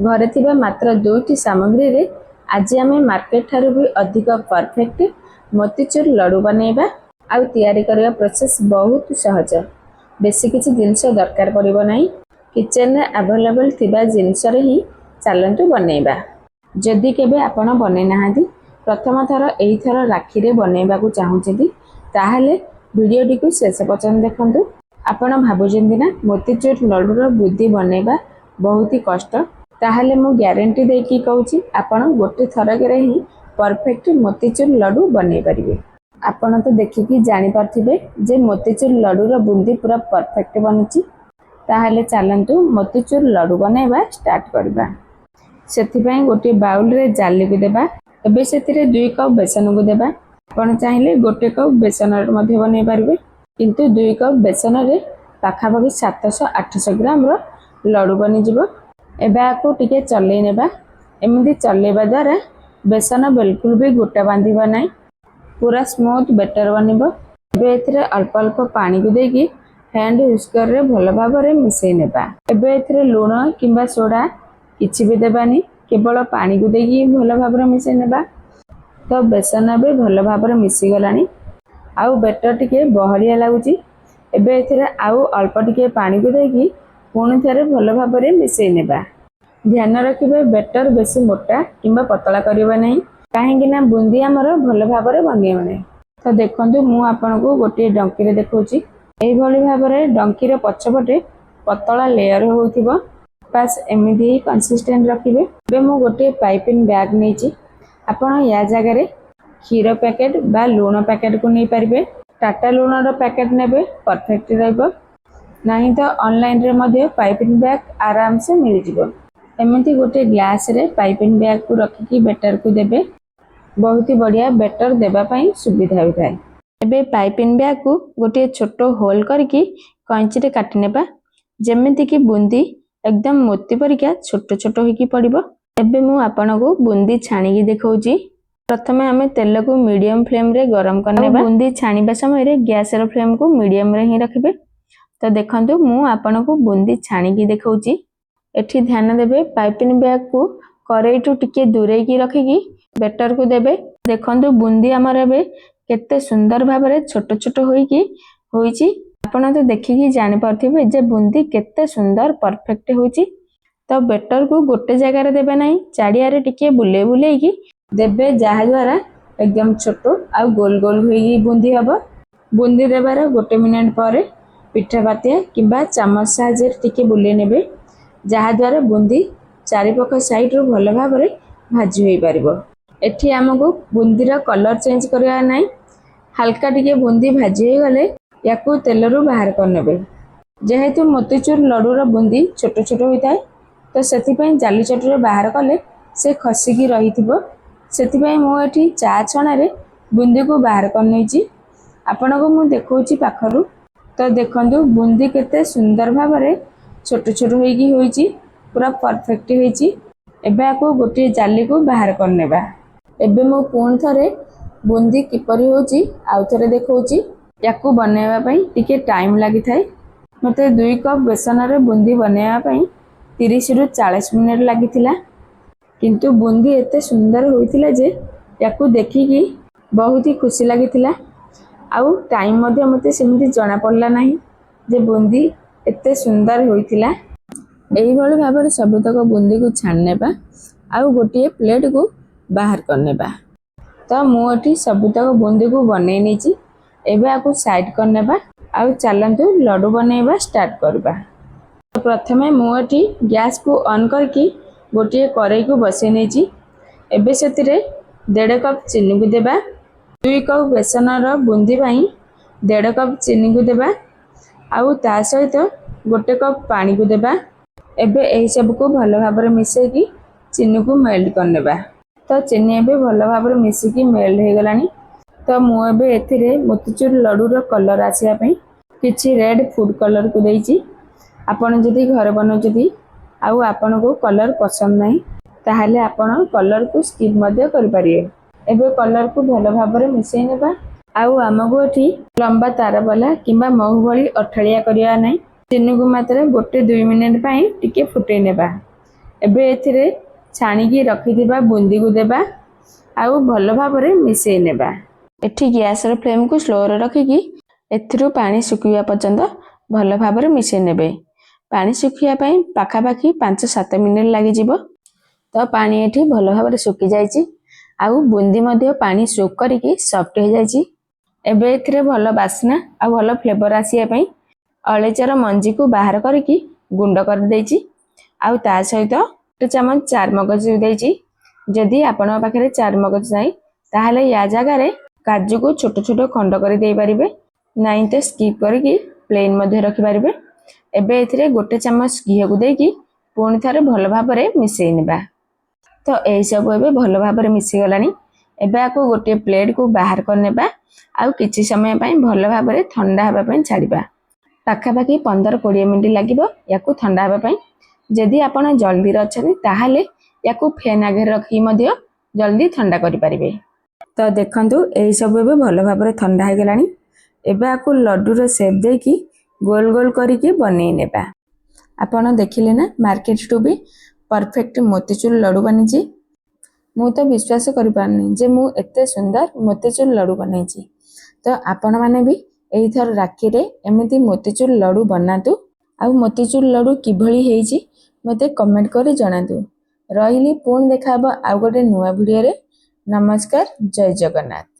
घरे थिबा मात्र 2टी सामग्री रे आज आम मार्केट ठारू भी अधिक परफेक्ट मोतीचूर लड्डू बनैबा। आउ तैयारी करबा प्रोसेस बहुत सहज। बेसी किछि जिनिस दरकार पड़िबो नाही। किचन रे अवेलेबल थिबा जिनिस रे ही चलंतु बनैबा। जदि केबे आपण बनै नाहांती प्रथम थर एही थर राखी रे बनैबा को चाहुचेंती ताहाले वीडियो टी को शेष पर्यंत देखंतु। आपण भाबुचेंती ना मोतीचूर लड्डू रो बुद्धि बनैबा बहुत ही कष्ट, ताहले मु ग्यारंटी देकी कहूची आपण गोटे थरकरे ही परफेक्ट मोतीचूर लड्डू बनै परिबे। आपण तो देखिकी जानि पारथिबे जे मोतीचूर लड्डू रो बुंदी पूरा परफेक्ट बनुची। ताहले चलंतु मोतीचूर लड्डू बनैबा स्टार्ट करबा। सेथि पई गोटे बाउल रे जाली को देबा। एबे सेथिरे 2 कप बेसन को देबा। आपण चाहिले गोटे कप बेसन रे मध्ये बनै परिबे, किंतु 2 कप बेसन रे पाखापाखि 700-800 ग्राम रो लड्डू बनि जिवो। एबे आको टिके चलै नेबा। एमिति चलैबा द्वारा बेसन बिल्कुल भी गोटा बांधिबा नाही, पूरा स्मूथ बेटर बनिबो। एबे एथिरे अल्प अल्प पानी को देकी हैंड व्हिस्कर रे भलो भाबरे मिसै नेबा। एबे एथिरे लूण किंबा सोडा किछि भी देबानी, केवल पानी को देकी भलो भाबरे मिसै नेबा। तो बेसन एबे भलो भाबरे मिसि गलानी। आउ बेटर टिके बहलिया लागुची। एबे एथिरे आउ अल्प टिके पानी को देकी पुणी थरे भलो भाबरे मिसै नेबा। ध्यान रखिबे बेटर बेसी मोटा किंबा पतला करिबा नहीं, काहेकि ना बुंदी हमर भलो भाबरे बनियो नै। तो देखंतु मु आपनको गोटे डंकी रे देखौची। एही भली भाबरे डंकी रे पछपटे पतला लेयर होउथिबो। पास एमिदी कंसिस्टेंट रखिबे। बे मु गोटे पाइपिंग बैग नेची। आपण या जगह रे खीर पैकेट बा लूण पैकेट को नै परिबे। टाटा लूण रो पैकेट नेबे परफेक्ट रहइबो। नहीं तो ऑनलाइन रे मध्ये पाइपिंग बैग आराम से मिल जिवो। एमिति गोटे ग्लास रे पाइपिंग बैग को रखिकी बेटर को देबे। बहुत ही बढ़िया बेटर देबा पई सुविधा होइथाय। एबे पाइपिंग बैग को गोटे छोटो होल करके कैंची रे काटि नेबा, जेमिति कि बुंदी एकदम मोती परिका छोटो छोटो होइकी पड़िबो। एबे मु आपन को बुंदी छाणी देखौची। प्रथमे हमें तेल को मीडियम फ्लेम रे गरम करनेबा। बुंदी छाणीबा समय रे गैस रो फ्लेम को मीडियम रे ही रखिबे। तो देखंतु मु आपन को बुंदी छाणी देखौची। एठी ध्यान देबे पाइपिंग बैग को करेई टू टिके दूरे की रखिकी बेटर को देबे। देखंतु बुंदी हमर एबे केते सुंदर भाबरे छोटो छोटो होईकी होईची। आपण तो देखिकी जानि पारथिबे जे बुंदी केते सुंदर परफेक्ट होईची। तो बेटर को गोटे जगह रे देबे नाही, चाडिया रे टिके बुले बुले की देबे, जहा द्वारा एकदम छोटो आ गोल गोल होई बुंदी हबो। बुंदी देबार गोटे मिनिट परे पिठा बातिया किंबा चामच साहाଯ୍य टिके बुले नेबे, जहा द्वारा बुंदी चारिपख साइड रो भलो भाबरे भाजी होई परिबो। एठी हमको बुंदी रो कलर चेंज करया नाही। हल्का टिके बुंदी भाजी होई गले याकू तेल रो बाहर कर नेबे। जेहेतु मोतीचूर लड्डू रो बुंदी छोटो छोटो होइताय, तो सेति पई जाली चटु रो बाहर कले से खसिकी रहिथिबो। सेति पई मु एठी चा छणा रे बुंदी को बाहर कर नैची। आपण को मु देखौची पाखरु। तो देखंतु बुंदी केते सुंदर भाबरे छोटो छोटो होईकी होईची, पूरा परफेक्ट होईची। एबे आको गोटे जाली को बाहर कर नेबा। एबे मु पुन थरे बुंदी किपरि होची आउ थरे देखौची। याकू बनाइबा पई टिके टाइम लागि थाए। मते 2 कप बेसन रे बुंदी बनाइबा पई 30 रु 40 मिनिट लागिथिला, किंतु बुंदी एते सुंदर होइथिला जे याकू देखिकी बहुत ही खुशी लागिथिला। आउ टाइम मध्ये मते सेमिति जणा पड़ला नाही जे बुंदी एते सुंदर होइथिला। एही भली भाबरे सबतक बुंदी को छाननेबा आउ गोटे प्लेट को बाहर करनेबा। तो मु एठी सबतक बुंदी को बनै नेची। एबे आको साइड करनेबा आउ चलंतु लड्डू बनैबा स्टार्ट करबा। तो प्रथमे मु एठी गैस को ऑन करके गोटे करेई को बसै नेची। एबे सेतिरे 1.5 कप चीनी को देबा। 2 कप बेसन रो बुंदी पई 1.5 कप चीनी को देबा। आउ ता सहित 1 कप पानी को देबा। एबे एही सब को भलो भाबरे मिसै की चीनी को मेल्ट करनेबा। तो चीनी एबे भलो भाबरे मिसि की मेल्ट हे गलानी। तो मु एबे एथिरे मोतीचूर लड्डू रो कलर आसिया पई किछि रेड फूड कलर को देइची। आपण जदि घर बनौचती आउ आपण को कलर पसंद नाही ताहाले आपण कलर को स्किप मध्ये कर परिए। एबे कलर को भलो भाबरे मिसै नेबा। आउ हमको एठी लंबा तार वाला किंबा महु भली अठालिया करिया नाही। चीनी को मात्र गोटे 2 मिनिट पई टिके फुटै नेबा। ଏବେ ଏଥିରେ ଛାଣିକି ରଖିଥିବା ବୁନ୍ଦିକୁ ଦେବା ଆଉ ଭଲ ଭାବରେ ମିଶାଇ ନେବା। ଏଠି ଗ୍ୟାସର ଫ୍ଲେମ୍କୁ ସ୍ଲୋରେ ରଖିକି ଏଥିରୁ ପାଣି ଶୁଖିବା ପର୍ଯ୍ୟନ୍ତ ଭଲ ଭାବରେ ମିଶାଇ ନେବେ। ପାଣି ଶୁଖିବା ପାଇଁ ପାଖାପାଖି 5-7 ମିନିଟ୍ ଲାଗିଯିବ। ତ ପାଣି ଏଠି ଭଲ ଭାବରେ ଶୁଖି ଯାଇଛି ଆଉ ବୁନ୍ଦି ମଧ୍ୟ ପାଣି ଶୋକ୍ କରିକି ସଫ୍ଟ ହେଇଯାଇଛି। ଏବେ ଏଥିରେ ଭଲ ବାସ୍ନା ଆଉ ଭଲ ଫ୍ଲେଭର ଆସିବା ପାଇଁ ଅଳେଇଚର ମଞ୍ଜିକୁ ବାହାର କରିକି ଗୁଣ୍ଡ କରିଦେଇଛି ଆଉ ତା ସହିତ 1 ଚାମଚ ଚାରମଗଜ ଦେଇଛି। ଯଦି ଆପଣଙ୍କ ପାଖରେ ଚାରମଗଜ ନାହିଁ ତାହେଲେ ୟା ଜାଗାରେ କାଜୁକୁ ଛୋଟ ଛୋଟ ଖଣ୍ଡ କରି ଦେଇପାରିବେ, ନାଇଁ ତ ସ୍କିପ୍ କରିକି ପ୍ଲେନ୍ ମଧ୍ୟ ରଖିପାରିବେ। ଏବେ ଏଥିରେ 1 ଚାମଚ ଘିଅକୁ ଦେଇକି ପୁଣି ଥରେ ଭଲ ଭାବରେ ମିଶାଇ ନେବା। ତ ଏହିସବୁ ଏବେ ଭଲ ଭାବରେ ମିଶିଗଲାଣି। ଏବେ ଆକୁ ଗୋଟିଏ ପ୍ଲେଟ୍କୁ ବାହାର କରିନେବା ଆଉ କିଛି ସମୟ ପାଇଁ ଭଲ ଭାବରେ ଥଣ୍ଡା ହେବା ପାଇଁ ଛାଡ଼ିବା। ପାଖାପାଖି 15-20 ମିନିଟ୍ ଲାଗିବ ୟାକୁ ଥଣ୍ଡା ହେବା ପାଇଁ। ଯଦି ଆପଣ ଜଲ୍ଦିରେ ଅଛନ୍ତି ତାହେଲେ ୟାକୁ ଫ୍ୟାନ୍ ଆଗରେ ରଖିକି ମଧ୍ୟ ଜଲ୍ଦି ଥଣ୍ଡା କରିପାରିବେ। ତ ଦେଖନ୍ତୁ ଏହିସବୁ ଏବେ ଭଲ ଭାବରେ ଥଣ୍ଡା ହେଇଗଲାଣି। ଏବେ ଆକୁ ଲଡୁର ସେପ୍ ଦେଇକି ଗୋଲ ଗୋଲ କରିକି ବନେଇ ନେବା। ଆପଣ ଦେଖିଲେ ନା ମାର୍କେଟରୁ ବି ପରଫେକ୍ଟ ମୋତିଚୁର ଲଡୁ ବନିଛି। ମୁଁ ତ ବିଶ୍ୱାସ କରିପାରୁନି ଯେ ମୁଁ ଏତେ ସୁନ୍ଦର ମୋତିଚୁର ଲଡୁ ବନେଇଛି। ତ ଆପଣମାନେ ବି ଏଇଥର ରାକ୍ଷୀରେ ଏମିତି ମୋତିଚୁର ଲଡୁ ବନାନ୍ତୁ ଆଉ ମୋତିଚୁର ଲଡୁ କିଭଳି ହେଇଛି ମୋତେ କମେଣ୍ଟ କରି ଜଣାନ୍ତୁ। ରହିଲି, ପୁଣି ଦେଖା ହେବ ଆଉ ଗୋଟେ ନୂଆ ଭିଡ଼ିଓରେ। ନମସ୍କାର, ଜୟ ଜଗନ୍ନାଥ।